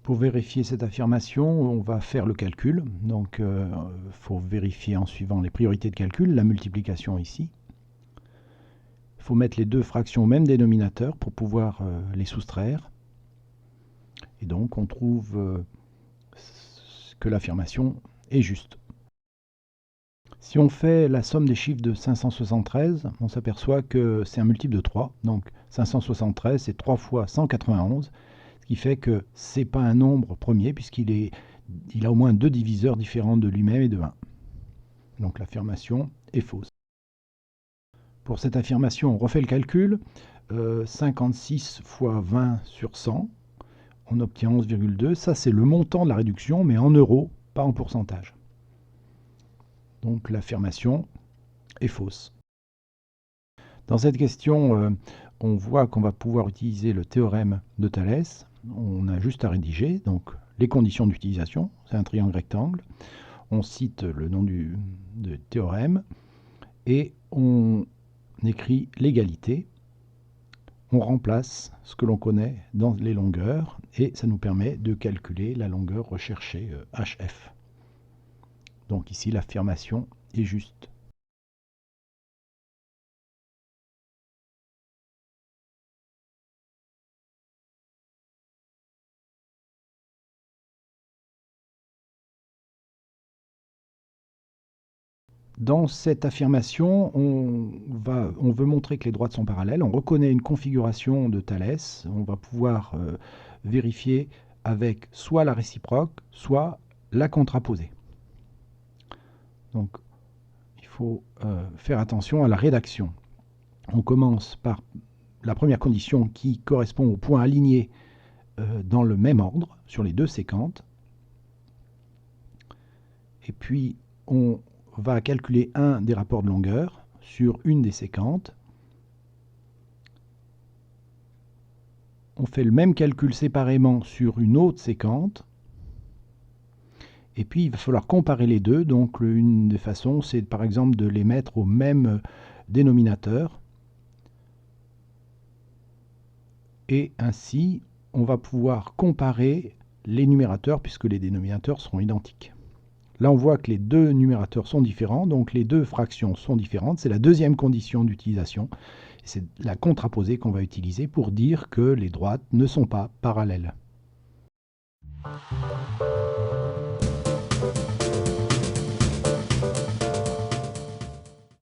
Pour vérifier cette affirmation, on va faire le calcul. Donc, il faut vérifier en suivant les priorités de calcul, la multiplication ici. Il faut mettre les deux fractions au même dénominateur pour pouvoir les soustraire. Et donc, on trouve que l'affirmation est juste. Si on fait la somme des chiffres de 573, on s'aperçoit que c'est un multiple de 3. Donc 573, c'est 3 fois 191, ce qui fait que ce n'est pas un nombre premier, puisqu'il a au moins deux diviseurs différents de lui-même et de 1. Donc l'affirmation est fausse. Pour cette affirmation, on refait le calcul. 56 fois 20 sur 100, on obtient 11,2. Ça, c'est le montant de la réduction, mais en euros, pas en pourcentage. Donc l'affirmation est fausse. Dans cette question, on voit qu'on va pouvoir utiliser le théorème de Thalès. On a juste à rédiger donc les conditions d'utilisation. C'est un triangle rectangle. On cite le nom du théorème et on écrit l'égalité. On remplace ce que l'on connaît dans les longueurs et ça nous permet de calculer la longueur recherchée HF. Donc ici, l'affirmation est juste. Dans cette affirmation, on veut montrer que les droites sont parallèles. On reconnaît une configuration de Thalès. On va pouvoir vérifier avec soit la réciproque, soit la contraposée. Donc, il faut faire attention à la rédaction. On commence par la première condition qui correspond au point aligné dans le même ordre sur les deux séquentes. Et puis, on va calculer un des rapports de longueur sur une des séquentes. On fait le même calcul séparément sur une autre séquente. Et puis, il va falloir comparer les deux. Donc, une des façons, c'est par exemple de les mettre au même dénominateur. Et ainsi, on va pouvoir comparer les numérateurs puisque les dénominateurs seront identiques. Là, on voit que les deux numérateurs sont différents, donc les deux fractions sont différentes. C'est la deuxième condition d'utilisation. C'est la contraposée qu'on va utiliser pour dire que les droites ne sont pas parallèles.